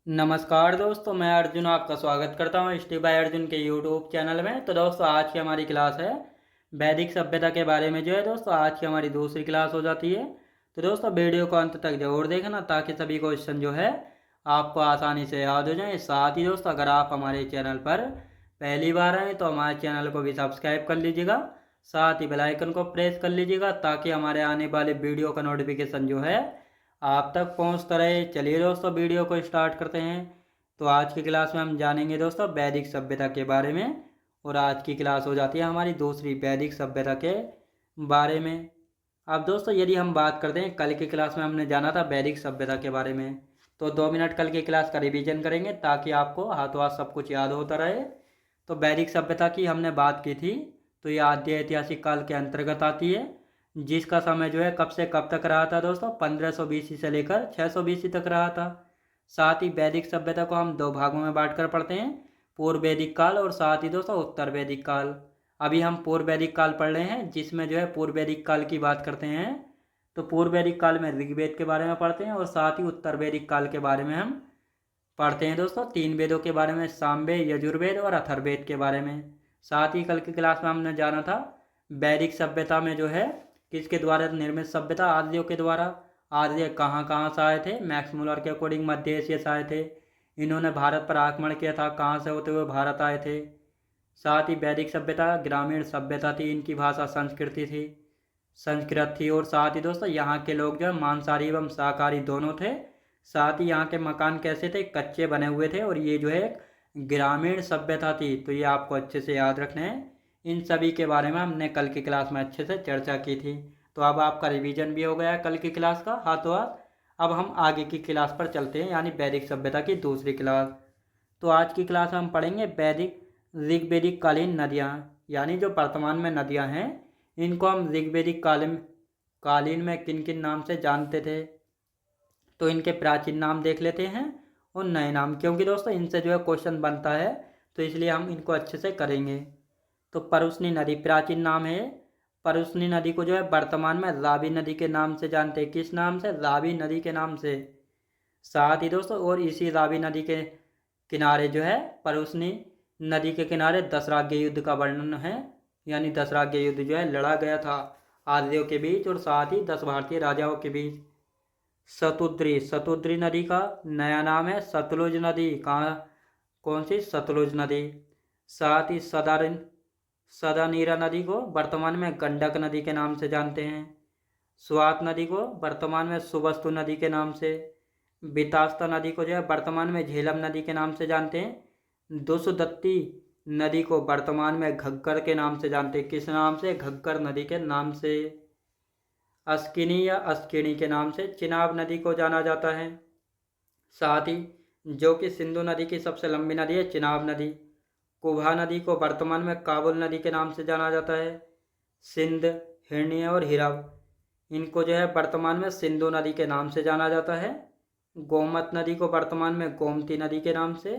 नमस्कार दोस्तों, मैं अर्जुन आपका स्वागत करता हूँ स्टेप बाय अर्जुन के यूट्यूब चैनल में। तो दोस्तों आज की हमारी क्लास है वैदिक सभ्यता के बारे में। जो है दोस्तों आज की हमारी दूसरी क्लास हो जाती है। तो दोस्तों वीडियो को अंत तक जरूर देखना ताकि सभी क्वेश्चन जो है आपको आसानी से याद हो जाए। साथ ही दोस्तों अगर आप हमारे चैनल पर पहली बार आए तो हमारे चैनल को भी सब्सक्राइब कर लीजिएगा, साथ ही बेल आइकन को प्रेस कर लीजिएगा ताकि हमारे आने वाले वीडियो का नोटिफिकेशन जो है आप तक पहुंचता रहे। चलिए दोस्तों वीडियो को स्टार्ट करते हैं। तो आज की क्लास में हम जानेंगे दोस्तों वैदिक सभ्यता के बारे में, और आज की क्लास हो जाती है हमारी दूसरी वैदिक सभ्यता के बारे में। अब दोस्तों यदि हम बात करते हैं कल की क्लास में हमने जाना था वैदिक सभ्यता के बारे में, तो 2 मिनट कल की क्लास का रिवीजन करेंगे ताकि आपको हाथों हाथ सब कुछ याद होता रहे। तो वैदिक सभ्यता की हमने बात की थी, तो ये आद्य ऐतिहासिक काल के अंतर्गत आती है, जिसका समय जो है कब से कब तक रहा था दोस्तों 1500 बीसी से लेकर 600 बीसी तक रहा था। साथ ही वैदिक सभ्यता को हम 2 भागों में बांटकर पढ़ते हैं, पूर्व वैदिक काल और साथ ही दोस्तों उत्तर वैदिक काल। अभी हम पूर्व वैदिक काल पढ़ रहे हैं, जिसमें जो है पूर्व वैदिक काल की बात करते हैं। तो पूर्व वैदिक काल में ऋग्वेद के बारे में पढ़ते हैं और साथ ही उत्तर वैदिक काल के बारे में हम पढ़ते हैं दोस्तों 3 वेदों के बारे में, सामवेद, यजुर्वेद और अथर्ववेद के बारे में। साथ ही कल की क्लास में हमने जाना था वैदिक सभ्यता में जो है किसके द्वारा निर्मित सभ्यता, आर्यों के द्वारा। आर्य कहाँ कहाँ से आए थे, मैक्स मुलर के अकॉर्डिंग मध्य एशिया से आए थे। इन्होंने भारत पर आक्रमण किया था, कहाँ से होते हुए भारत आए थे। साथ ही वैदिक सभ्यता ग्रामीण सभ्यता थी, इनकी भाषा संस्कृत थी। और साथ ही दोस्तों यहाँ के लोग जो है मांसाहारी एवं शाकाहारी दोनों थे। साथ ही यहाँ के मकान कैसे थे, कच्चे बने हुए थे, और ये जो है एक ग्रामीण सभ्यता थी। तो ये आपको अच्छे से याद रखना है। इन सभी के बारे में हमने कल की क्लास में अच्छे से चर्चा की थी। तो अब आपका रिवीजन भी हो गया है कल की क्लास का हाथों हाथ। अब हम आगे की क्लास पर चलते हैं, यानी वैदिक सभ्यता की दूसरी क्लास। तो आज की क्लास में हम पढ़ेंगे वैदिक ऋग्वेदिक कालीन नदियाँ, यानी जो वर्तमान में नदियाँ हैं इनको हम ऋग्वेदिक कालीन में किन किन नाम से जानते थे। तो इनके प्राचीन नाम देख लेते हैं और नए नाम, क्योंकि दोस्तों इनसे जो है क्वेश्चन बनता है, तो इसलिए हम इनको अच्छे से करेंगे। तो परुष्णी नदी प्राचीन नाम है। परुष्णी नदी को जो है वर्तमान में रावी नदी के नाम से जानते हैं। किस नाम से? रावी नदी के नाम से। साथ ही दोस्तों और इसी रावी नदी के किनारे जो है परुष्णी नदी के किनारे दशराग्य युद्ध का वर्णन है, यानी दशराग्य युद्ध जो है लड़ा गया था आर्यों के बीच और साथ ही 10 भारतीय राजाओं के बीच। सतुद्री नदी का नया नाम है सतलुज नदी। कहाँ, कौन सी? सतलुज नदी। साथ ही सदानीरा नदी को वर्तमान में गंडक नदी के नाम से जानते हैं। स्वात नदी को वर्तमान में सुबस्तु नदी के नाम से। बितास्ता नदी को जो है वर्तमान में झेलम नदी के नाम से जानते हैं। दुसदत्ती नदी को वर्तमान में घग्गर के नाम से जानते हैं। किस नाम से? घग्गर नदी के नाम से। अस्किनी या अस्किनी के नाम से चिनाब नदी को जाना जाता है। साथ ही जो कि सिंधु नदी की सबसे लंबी नदी है चिनाब नदी। कुभा नदी को वर्तमान में काबुल नदी के नाम से जाना जाता है। सिंध, हिरण्य और हिरव, इनको जो है वर्तमान में सिंधु नदी के नाम से जाना जाता है। गोमत नदी को वर्तमान में गोमती नदी के नाम से।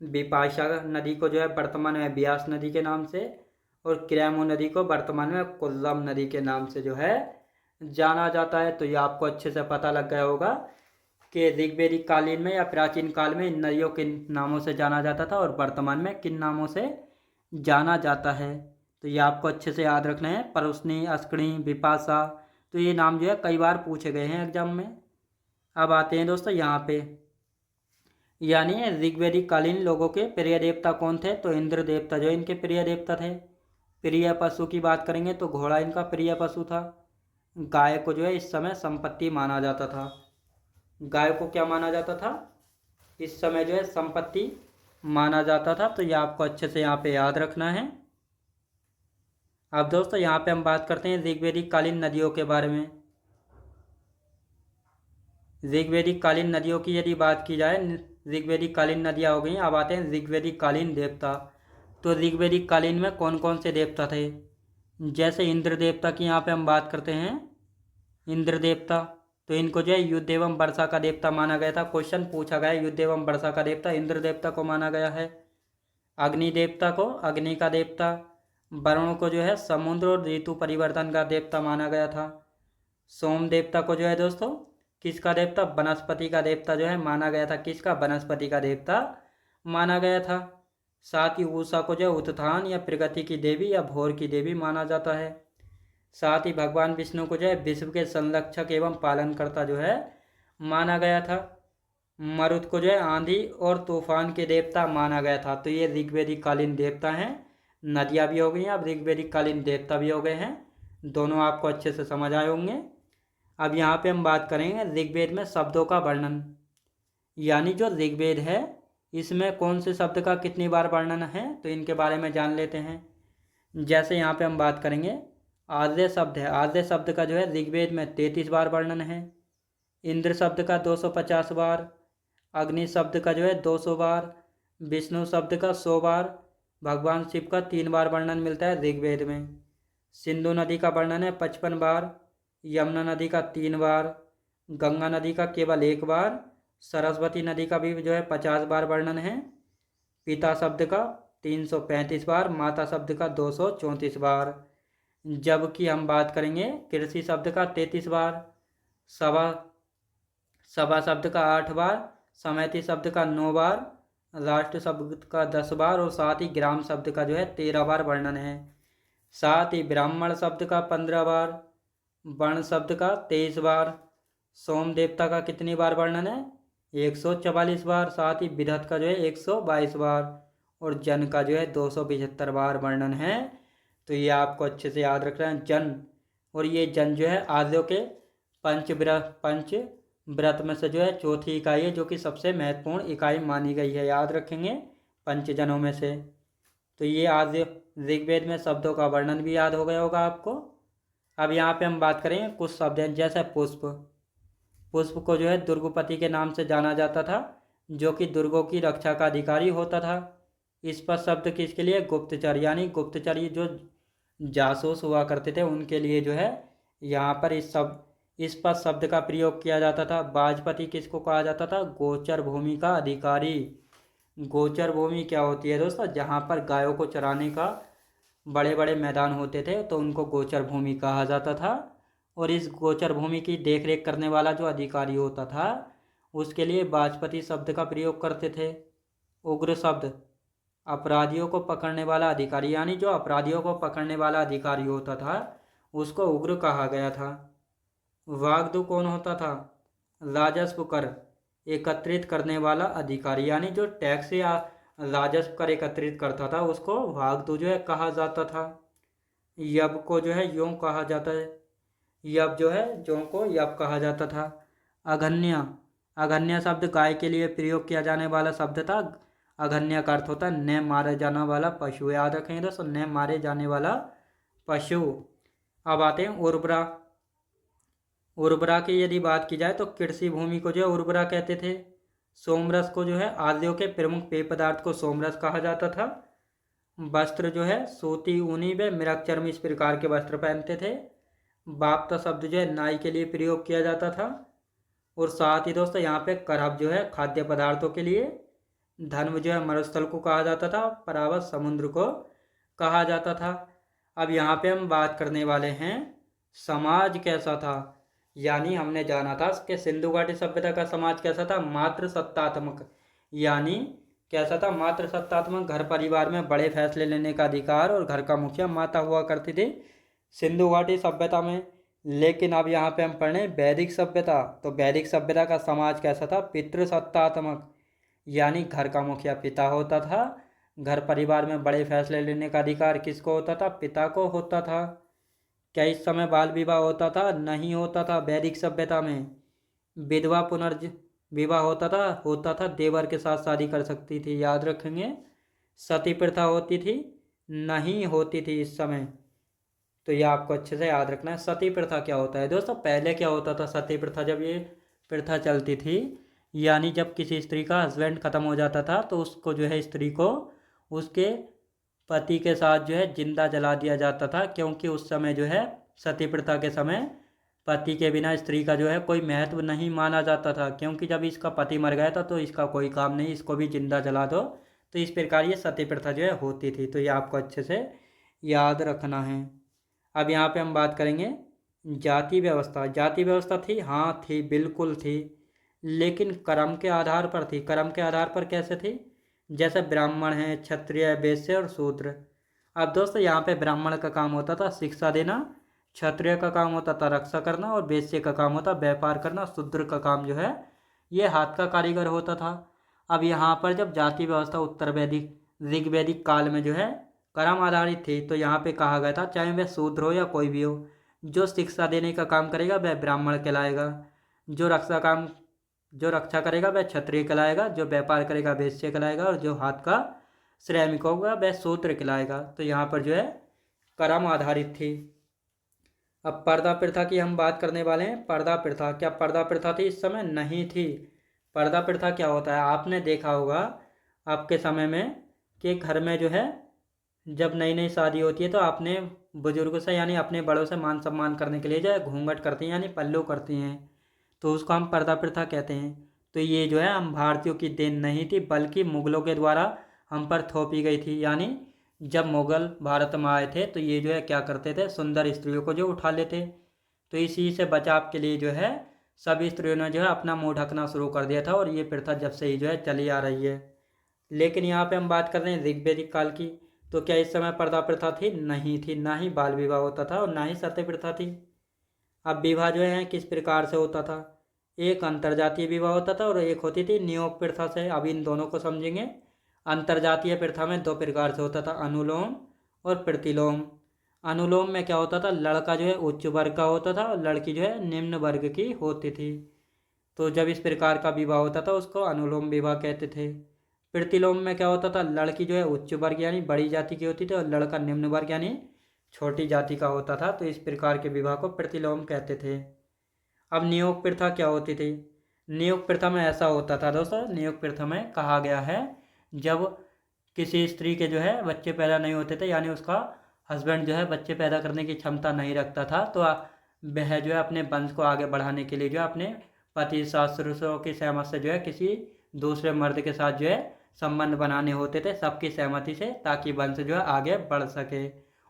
विपाशा नदी को जो है वर्तमान में ब्यास नदी के नाम से। और क्रेमो नदी को वर्तमान में कुल्लम नदी के नाम से जो है जाना जाता है। तो ये आपको अच्छे से पता लग गया होगा कि ऋग्वेदिक कालीन में या प्राचीन काल में इन नदियों किन नामों से जाना जाता था और वर्तमान में किन नामों से जाना जाता है। तो ये आपको अच्छे से याद रखना है। परुष्णी, अस्कणी, विपाशा, तो ये नाम जो है कई बार पूछे गए हैं एग्जाम में। अब आते हैं दोस्तों यहाँ पे, यानी ऋग्वेदिक कालीन लोगों के प्रिय देवता कौन थे। तो इंद्र देवता जो इनके प्रिय देवता थे। प्रिय पशु की बात करेंगे तो घोड़ा इनका प्रिय पशु था। गाय को जो है इस समय संपत्ति माना जाता था। गाय को क्या माना जाता था? इस समय जो है संपत्ति माना जाता था। तो ये आपको अच्छे से यहाँ पे याद रखना है। अब दोस्तों यहाँ पे हम बात करते हैं ऋग्वेदिक कालीन नदियों के बारे में। ऋग्वेदिक कालीन नदियों की यदि बात की जाए, ऋग्वेदिक कालीन नदियाँ हो गई। अब आते हैं ऋग्वेदिक कालीन देवता। तो ऋग्वेदिक कालीन में कौन कौन से देवता थे? जैसे इंद्र देवता की यहाँ पे हम बात करते हैं। इंद्र देवता, तो इनको जो है युद्ध एवं वर्षा का देवता माना गया था। क्वेश्चन पूछा गया युद्ध एवं वर्षा का देवता इंद्र देवता को माना गया है। अग्नि देवता को अग्नि का देवता। वरुण को जो है समुद्र और ऋतु परिवर्तन का देवता माना गया था। सोम देवता को जो है दोस्तों किसका देवता? वनस्पति का देवता जो है माना गया था। किसका? वनस्पति का देवता माना गया था। साथ ही उषा को जो है उत्थान या प्रगति की देवी या भोर की देवी माना जाता है। साथ ही भगवान विष्णु को जो है विश्व के संरक्षक एवं पालनकर्ता जो है माना गया था। मरुत को जो है आंधी और तूफान के देवता माना गया था। तो ये ऋग्वेदिक कालीन देवता हैं। नदियाँ भी हो गई हैं, अब ऋग्वेदिक कालीन देवता भी हो गए हैं। दोनों आपको अच्छे से समझ आए होंगे। अब यहाँ पे हम बात करेंगे ऋग्वेद में शब्दों का वर्णन, यानी जो ऋग्वेद है इसमें कौन से शब्द का कितनी बार वर्णन है, तो इनके बारे में जान लेते हैं। जैसे यहाँ पे हम बात करेंगे आर्य शब्द है। आर्य शब्द का जो है ऋग्वेद में 33 बार वर्णन है। इंद्र शब्द का 250 बार, अग्नि शब्द का जो है 200 बार, विष्णु शब्द का 100 बार, भगवान शिव का 3 बार वर्णन मिलता है ऋग्वेद में। सिंधु नदी का वर्णन है 55 बार, यमुना नदी का 3 बार, गंगा नदी का केवल 1 बार, सरस्वती नदी का भी जो है 50 बार वर्णन है। पिता शब्द का 335 बार, माता शब्द का 234 बार। जबकि हम बात करेंगे कृषि शब्द का 33 बार, सभा सभा शब्द का 8 बार, समिति शब्द का 9 बार, राष्ट्र शब्द का 10 बार और साथ ही ग्राम शब्द का जो है 13 बार वर्णन है। साथ ही ब्राह्मण शब्द का 15 बार, वर्ण शब्द का 23 बार, सोम देवता का कितनी बार वर्णन है? 144 बार। साथ ही विधत का जो है 122 बार और जन का जो है 275 बार वर्णन है। तो ये आपको अच्छे से याद रखना है जन। और ये जन जो है आर्यों के पंच व्रत में से जो है चौथी इकाई है, जो कि सबसे महत्वपूर्ण इकाई मानी गई है। याद रखेंगे पंचजनों में से। तो ये आर्य ऋग्वेद में शब्दों का वर्णन भी याद हो गया होगा आपको। अब यहाँ पे हम बात करेंगे कुछ शब्द हैं, जैसे पुष्प। पुष्प को जो है दुर्गपति के नाम से जाना जाता था, जो कि दुर्गों की रक्षा का अधिकारी होता था। इस पर शब्द किसके लिए? गुप्तचर, यानी गुप्तचर जो जासूस हुआ करते थे उनके लिए जो है यहाँ पर इस पर शब्द का प्रयोग किया जाता था। बाजपति किसको कहा जाता था? गोचर भूमि का अधिकारी। गोचर भूमि क्या होती है दोस्तों? जहाँ पर गायों को चराने का बड़े बड़े मैदान होते थे तो उनको गोचर भूमि कहा जाता था। और इस गोचर भूमि की देखरेख करने वाला जो अधिकारी होता था उसके लिए बाजपति शब्द का प्रयोग करते थे। उग्र शब्द अपराधियों को पकड़ने वाला अधिकारी, यानी जो अपराधियों को पकड़ने वाला अधिकारी होता था उसको उग्र कहा गया था। वाग्दू कौन होता था? राजस्व कर एकत्रित करने वाला अधिकारी, यानी जो टैक्स या राजस्व कर एकत्रित करता था उसको वाग्दू जो है कहा जाता था। यब को जो है यूं कहा जाता है, यब जो है जो को यब कहा जाता था। अघन्य, अघन्य शब्द गाय के लिए प्रयोग किया जाने वाला शब्द था। अघन्य का अर्थ होता है न मारे जाने वाला पशु। याद रखेंगे दोस्तों, न मारे जाने वाला पशु। अब आते हैं उर्वरा। उर्वरा की यदि बात की जाए तो कृषि भूमि को जो है उर्वरा कहते थे। सोमरस को जो है आर्यों के प्रमुख पेय पदार्थ को सोमरस कहा जाता था। वस्त्र जो है सूती, ऊनी व मृग चर्म इस प्रकार के वस्त्र पहनते थे। बाप्ता शब्द जो है नाई के लिए प्रयोग किया जाता था। और साथ ही दोस्तों यहाँ पे करहब जो है खाद्य पदार्थों के लिए। धर्म जो है मरुस्थल को कहा जाता था, परावत समुद्र को कहा जाता था। अब यहाँ पे हम बात करने वाले हैं समाज कैसा था। यानी हमने जाना था कि सिंधु घाटी सभ्यता का समाज कैसा था? मातृ सत्तात्मक। यानी कैसा था? मातृ सत्तात्मक। घर परिवार में बड़े फैसले लेने का अधिकार और घर का मुखिया माता हुआ करती थी सिंधु घाटी सभ्यता में। लेकिन अब यहाँ पे हम पढ़े वैदिक सभ्यता। तो वैदिक सभ्यता का समाज कैसा था? पितृसत्तात्मक। यानी घर का मुखिया पिता होता था। घर परिवार में बड़े फैसले लेने का अधिकार किसको होता था? पिता को होता था। क्या इस समय बाल विवाह होता था? नहीं होता था। वैदिक सभ्यता में विधवा पुनर्विवाह होता था, देवर के साथ शादी कर सकती थी। याद रखेंगे। सती प्रथा होती थी? नहीं होती थी इस समय। तो ये आपको अच्छे से याद रखना है। सती प्रथा क्या होता है दोस्तों? पहले क्या होता था सती प्रथा, जब ये प्रथा चलती थी, यानी जब किसी स्त्री का हस्बैंड ख़त्म हो जाता था तो उसको जो है स्त्री को उसके पति के साथ जो है जिंदा जला दिया जाता था। क्योंकि उस समय जो है सती प्रथा के समय पति के बिना स्त्री का जो है कोई महत्व नहीं माना जाता था। क्योंकि जब इसका पति मर गया था तो इसका कोई काम नहीं, इसको भी जिंदा जला दो। तो इस प्रकार ये सती प्रथा जो है होती थी। तो ये आपको अच्छे से याद रखना है। अब यहाँ पे हम बात करेंगे जाति व्यवस्था थी, हाँ थी, बिल्कुल थी, लेकिन कर्म के आधार पर थी। कर्म के आधार पर कैसे थी? जैसे ब्राह्मण हैं, क्षत्रिय, वैश्य और शूद्र। अब दोस्तों यहाँ पे ब्राह्मण का काम होता था शिक्षा देना, क्षत्रिय का काम होता था रक्षा करना और वैश्य का काम होता व्यापार करना, शूद्र का काम जो है ये हाथ का कारीगर होता था। अब यहाँ पर जब जाति व्यवस्था उत्तर वैदिक ऋग्वैदिक काल में जो है कर्म आधारित थी, तो यहाँ पे कहा गया था चाहे वह शूद्र हो या कोई भी हो, जो शिक्षा देने का काम करेगा वह ब्राह्मण कहलाएगा, जो रक्षा करेगा वह क्षत्रिय कहलाएगा, जो व्यापार करेगा वैश्य कहलाएगा और जो हाथ का श्रमिक होगा वह शूद्र कहलाएगा। तो यहाँ पर जो है कर्म आधारित थी। अब पर्दा प्रथा की हम बात करने वाले हैं। पर्दा प्रथा, क्या पर्दा प्रथा थी इस समय? नहीं थी। पर्दा प्रथा क्या होता है? आपने देखा होगा आपके समय में कि घर में जो है जब नई नई शादी होती है तो अपने बुजुर्गों से यानी अपने बड़ों से मान सम्मान करने के लिए जो है घूंघट करती हैं यानी पल्लू करती हैं, तो उसको हम पर्दा प्रथा कहते हैं। तो ये जो है हम भारतीयों की देन नहीं थी, बल्कि मुगलों के द्वारा हम पर थोपी गई थी। यानी जब मुगल भारत में आए थे तो ये जो है क्या करते थे, सुंदर स्त्रियों को जो उठा लेते, तो इसी से बचाव के लिए जो है सभी स्त्रियों ने जो है अपना मुंह ढकना शुरू कर दिया था, और ये प्रथा जब से ही जो है चली आ रही है। लेकिन यहाँ पे हम बात कर रहे हैं ऋग्वैदिक काल की, तो क्या इस समय पर्दा प्रथा थी? नहीं थी। ना ही बाल विवाह होता था और ना ही सती प्रथा थी। अब विवाह जो है किस प्रकार से होता था? एक अंतर्जातीय विवाह होता था और एक होती थी नियोग प्रथा से। अब इन दोनों को समझेंगे। अंतर्जातीय प्रथा में दो प्रकार से होता था, अनुलोम और प्रतिलोम। अनुलोम में क्या होता था, लड़का जो है उच्च वर्ग का होता था और लड़की जो है निम्न वर्ग की होती थी। तो जब इस प्रकार का विवाह होता था उसको अनुलोम विवाह कहते थे। प्रतिलोम में क्या होता था, लड़की जो है उच्च वर्ग यानी बड़ी जाति की होती थी और लड़का निम्न वर्ग यानी छोटी जाति का होता था। तो इस प्रकार के विवाह को प्रतिलोम कहते थे। अब नियोग प्रथा क्या होती थी? नियोग प्रथा में ऐसा होता था दोस्तों, नियोग प्रथा में कहा गया है जब किसी स्त्री के जो है बच्चे पैदा नहीं होते थे, यानी उसका हस्बैंड जो है बच्चे पैदा करने की क्षमता नहीं रखता था, तो वह जो है अपने वंश को आगे बढ़ाने के लिए जो है अपने पति ससुरों की सहमत से जो है किसी दूसरे मर्द के साथ जो है संबंध बनाने होते थे सबकी सहमति से, ताकि वंश जो है आगे बढ़ सके।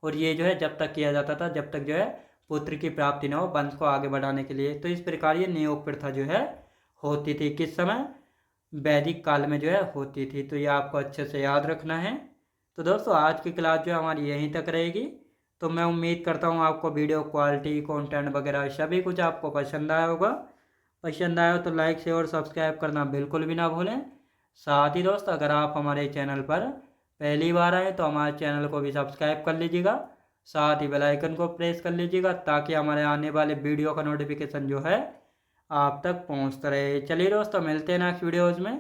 और ये जो है जब तक किया जाता था जब तक जो है पुत्र की प्राप्ति न हो, वंश को आगे बढ़ाने के लिए। तो इस प्रकार ये नियोग प्रथा जो है होती थी। किस समय? वैदिक काल में जो है होती थी। तो ये आपको अच्छे से याद रखना है। तो दोस्तों आज की क्लास जो है हमारी यहीं तक रहेगी। तो मैं उम्मीद करता हूँ आपको वीडियो क्वालिटी, कंटेंट वगैरह सभी कुछ आपको पसंद आया होगा। पसंद आया हो तो लाइक, शेयर और सब्सक्राइब करना बिल्कुल भी ना भूलें। साथ ही दोस्त अगर आप हमारे चैनल पर पहली बार आए तो हमारे चैनल को भी सब्सक्राइब कर लीजिएगा, साथ ही बेल आइकन को प्रेस कर लीजिएगा, ताकि हमारे आने वाले वीडियो का नोटिफिकेशन जो है आप तक पहुंचता रहे। चलिए दोस्तों मिलते हैं नेक्स्ट वीडियोज़ में।